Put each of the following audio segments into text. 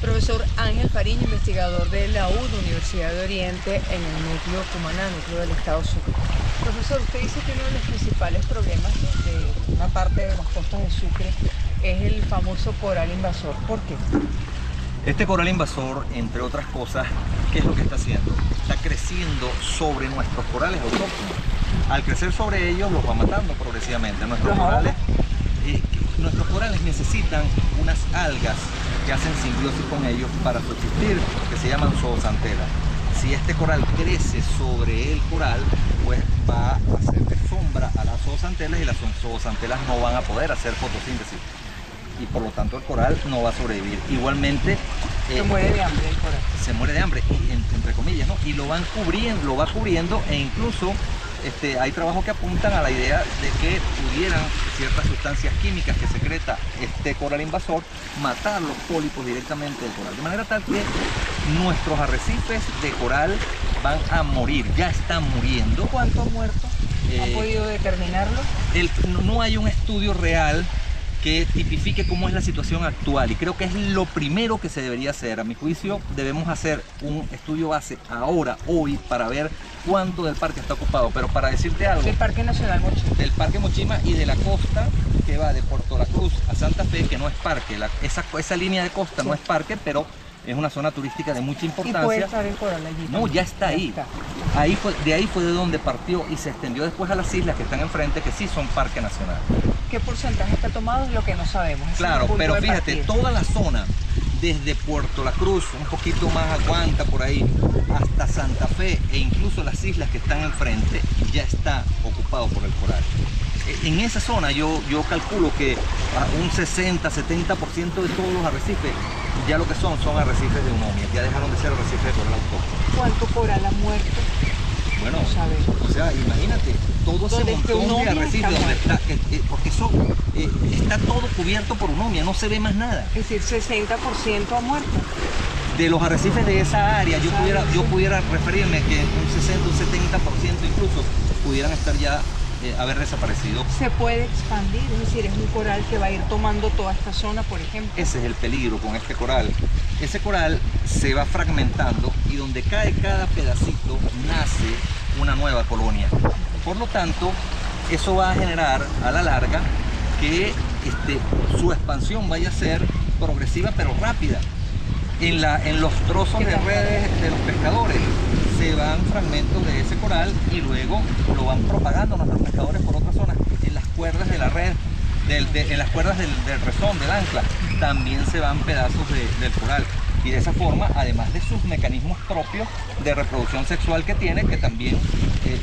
Profesor Ángel Fariña, investigador de la UD, Universidad de Oriente, en el núcleo Cumaná, núcleo del Estado Sucre. Profesor, usted dice que uno de los principales problemas de una parte de las costas de Sucre es el famoso coral invasor. ¿Por qué? Este coral invasor, entre otras cosas, ¿qué es lo que está haciendo? Está creciendo sobre nuestros corales autóctonos. Al crecer sobre ellos, los va matando progresivamente. Nuestros corales necesitan unas algas que hacen simbiosis con ellos para subsistir, que se llaman zooxantelas. Si este coral crece sobre el coral, pues va a hacerle sombra a las zooxantelas y las zooxantelas no van a poder hacer fotosíntesis. Y por lo tanto el coral no va a sobrevivir. Igualmente se muere de hambre el coral. Se muere de hambre, entre comillas, ¿no? Y lo va cubriendo e incluso hay trabajos que apuntan a la idea de que pudieran ciertas sustancias químicas que secreta este coral invasor matar los pólipos directamente del coral. De manera tal que nuestros arrecifes de coral van a morir, ya están muriendo. ¿Cuánto ha muerto? ¿Ha podido determinarlo? No hay un estudio real que tipifique cómo es la situación actual, y creo que es lo primero que se debería hacer. A mi juicio debemos hacer un estudio base ahora, hoy, para ver cuánto del parque está ocupado. Pero para decirte algo, del Parque Nacional Mochima, del Parque Mochima y de la costa que va de Puerto La Cruz a Santa Fe, que no es parque, esa línea de costa sí, no es parque, pero es una zona turística de mucha importancia. ¿Y puede estar el coral allí? No, ya está ahí. De ahí fue de donde partió y se extendió después a las islas que están enfrente, que sí son parque nacional. ¿Qué porcentaje está tomado? Es lo que no sabemos. Claro, pero fíjate, toda la zona, desde Puerto La Cruz, un poquito más aguanta por ahí, hasta Santa Fe e incluso las islas que están enfrente, ya está ocupado por el coral. En esa zona yo calculo que un 60-70% de todos los arrecifes ya lo que son arrecifes de eunomia, ya dejaron de ser arrecifes de coral autóctono. ¿Cuánto coral ha muerto? Bueno, no o sea, imagínate, todo ese montón de arrecifes donde está, porque eso está todo cubierto por eunomia, no se ve más nada. Es decir, 60% ha muerto. De los arrecifes de esa área, yo pudiera referirme que un 60, un 70% incluso pudieran estar ya haber desaparecido. ¿Se puede expandir? Es decir, es un coral que va a ir tomando toda esta zona, por ejemplo. Ese es el peligro con este coral. Ese coral se va fragmentando y donde cae cada pedacito nace una nueva colonia. Por lo tanto, eso va a generar a la larga que su expansión vaya a ser progresiva pero rápida. En los trozos de redes de los pescadores se van fragmentos de ese coral y luego lo van propagando nuestros pescadores por otras zonas. En las cuerdas de la red, en las cuerdas del rezón, del ancla, también se van pedazos del coral. Y de esa forma, además de sus mecanismos propios de reproducción sexual que tiene, que también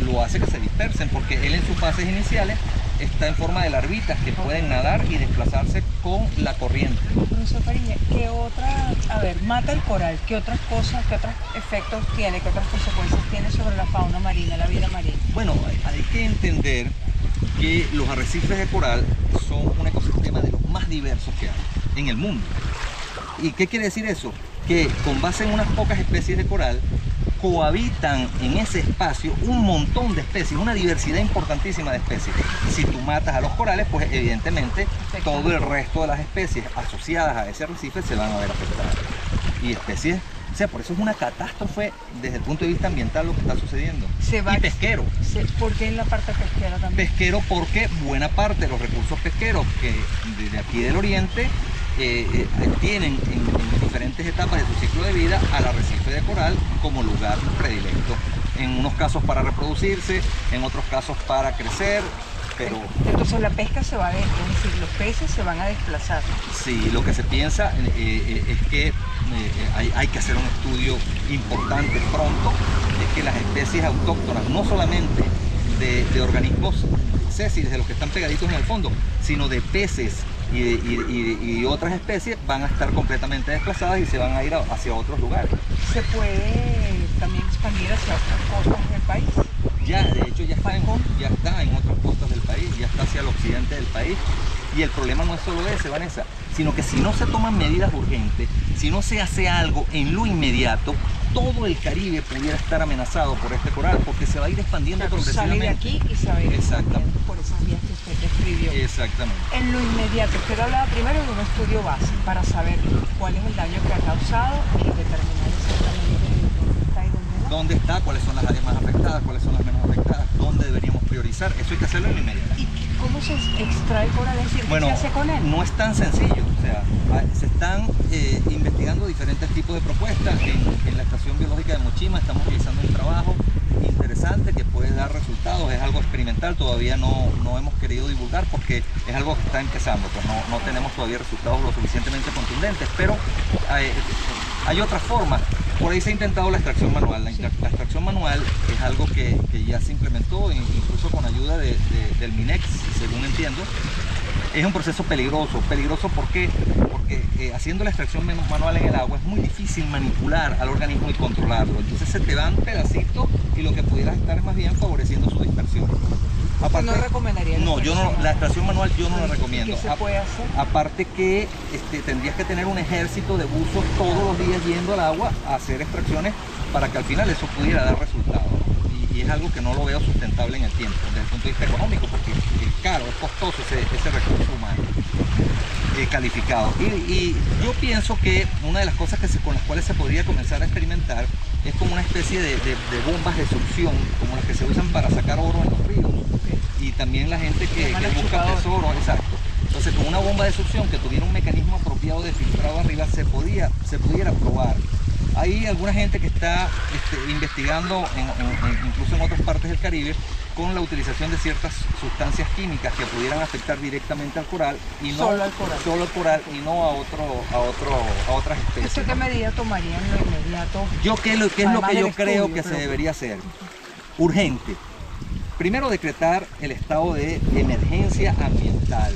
lo hace que se dispersen, porque él en sus fases iniciales está en forma de larvitas que pueden nadar y desplazarse con la corriente. Profesor Fariña, ¿qué otra, mata el coral, qué otras cosas, qué otros efectos tiene, qué otras consecuencias tiene sobre la fauna marina, la vida marina? Bueno, hay que entender que los arrecifes de coral son un ecosistema de los más diversos que hay en el mundo. ¿Y qué quiere decir eso? Que con base en unas pocas especies de coral, cohabitan en ese espacio un montón de especies, una diversidad importantísima de especies. Si tú matas a los corales, pues evidentemente todo el resto de las especies asociadas a ese arrecife se van a ver afectadas. Y especies, o sea, por eso es una catástrofe desde el punto de vista ambiental lo que está sucediendo. Y pesquero. ¿Por qué en la parte pesquera también? Pesquero porque buena parte de los recursos pesqueros que desde aquí del oriente tienen en diferentes etapas de su ciclo de vida al arrecife de coral como lugar predilecto. En unos casos para reproducirse, en otros casos para crecer, pero... Entonces la pesca se va a es decir, los peces se van a desplazar. Sí, lo que se piensa es que hay que hacer un estudio importante pronto, es que las especies autóctonas, no solamente de organismos sésiles, de los que están pegaditos en el fondo, sino de peces y otras especies van a estar completamente desplazadas y se van a ir hacia otros lugares. ¿Se puede también expandir hacia otras costas del país? Ya, de hecho ya está en otras costas del país, ya está hacia el occidente del país. Y el problema no es solo ese, Vanessa, sino que si no se toman medidas urgentes, si no se hace algo en lo inmediato, todo el Caribe pudiera estar amenazado por este coral, porque se va a ir expandiendo progresivamente. Sale de aquí y se va a ir exactamente por esas vías que usted describió. Exactamente. En lo inmediato, usted hablaba primero de un estudio base para saber cuál es el daño que ha causado y determinar exactamente dónde está y dónde no. ¿Dónde está? ¿Cuáles son las áreas más afectadas? ¿Cuáles son las menos afectadas? ¿Dónde deberíamos priorizar? Eso hay que hacerlo en lo inmediato. ¿Y cómo se extrae el coral? Es decir, ¿qué se hace con él? No es tan sencillo. O sea, se están investigando diferentes tipos de propuestas. En la Estación Biológica de Mochima estamos realizando un trabajo interesante que puede dar resultados. Es algo experimental, todavía no hemos querido divulgar porque es algo que está empezando. Pues no tenemos todavía resultados lo suficientemente contundentes, pero hay otras formas. Por ahí se ha intentado la extracción manual. La extracción manual es algo que ya se implementó, incluso con ayuda del MINEX, según entiendo. Es un proceso peligroso. ¿Peligroso por qué? Porque haciendo la extracción manual en el agua es muy difícil manipular al organismo y controlarlo. Entonces se te van pedacitos y lo que pudieras estar es más bien favoreciendo su dispersión. Aparte, ¿no recomendaría la extracción manual yo no la recomiendo. ¿Qué se puede hacer? Aparte que tendrías que tener un ejército de buzos todos los días yendo al agua a hacer extracciones para que al final eso pudiera dar resultados. Y es algo que no lo veo sustentable en el tiempo, desde el punto de vista económico, porque es caro, es costoso ese recurso humano calificado. Y yo pienso que una de las cosas con las cuales se podría comenzar a experimentar es como una especie de bombas de succión, como las que se usan para sacar oro en los ríos. Y también la gente que busca tesoro, exacto. Entonces, con una bomba de succión que tuviera un mecanismo apropiado de filtrado arriba, se pudiera probar. Hay alguna gente que está investigando, incluso en otras partes del Caribe, con la utilización de ciertas sustancias químicas que pudieran afectar directamente al coral y no solo al coral y no a otras especies. ¿Qué medida tomarían de inmediato? ¿Qué es lo que yo creo que se debería hacer? Urgente. Primero, decretar el estado de emergencia ambiental.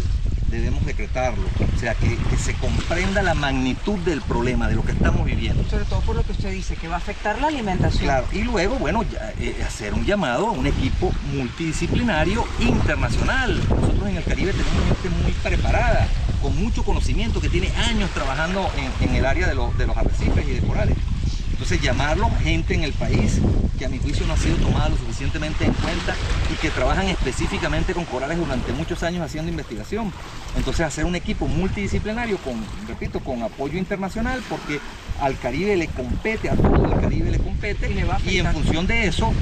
Debemos decretarlo, o sea, que se comprenda la magnitud del problema, de lo que estamos viviendo. Sobre todo por lo que usted dice, que va a afectar la alimentación. Claro, y luego, bueno, hacer un llamado a un equipo multidisciplinario internacional. Nosotros en el Caribe tenemos gente muy preparada, con mucho conocimiento, que tiene años trabajando en el área de los arrecifes y de corales. Entonces, llamarlo gente en el país que a mi juicio no ha sido tomada lo suficientemente en cuenta y que trabajan específicamente con corales durante muchos años haciendo investigación. Entonces, hacer un equipo multidisciplinario con apoyo internacional, porque al Caribe le compete, a todo el Caribe le compete, y en función de eso,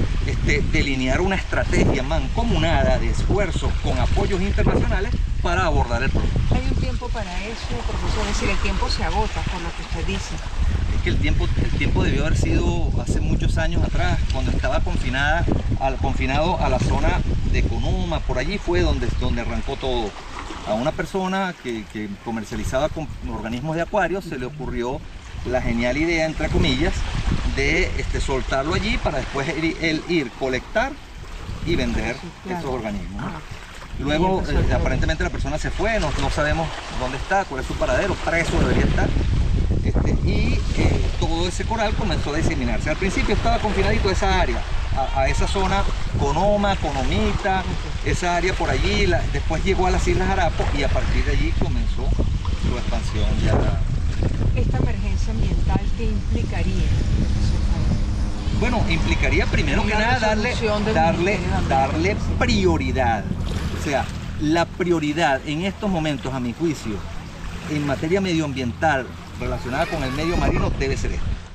delinear una estrategia mancomunada de esfuerzo con apoyos internacionales para abordar el problema. ¿Hay un tiempo para eso, profesor? Es decir, el tiempo se agota, por lo que usted dice. Es que el tiempo debió haber sido hace muchos años atrás, cuando estaba confinado a la zona de Conoma. Por allí fue donde arrancó todo. A una persona que comercializaba con organismos de acuario se le ocurrió la genial idea, entre comillas, de soltarlo allí para después ir colectar y vender esos organismos, ¿no? Luego, aparentemente la persona se fue, no sabemos dónde está, cuál es su paradero, preso debería estar. Y todo ese coral comenzó a diseminarse. Al principio estaba confinadito a esa área, a esa zona Conoma, Conomita, esa área por allí. Después llegó a las Islas Harapos y a partir de allí comenzó su expansión ya. ¿Esta emergencia ambiental qué implicaría? Bueno, implicaría primero que nada darle prioridad. O sea, la prioridad en estos momentos, a mi juicio, en materia medioambiental relacionada con el medio marino debe ser esta.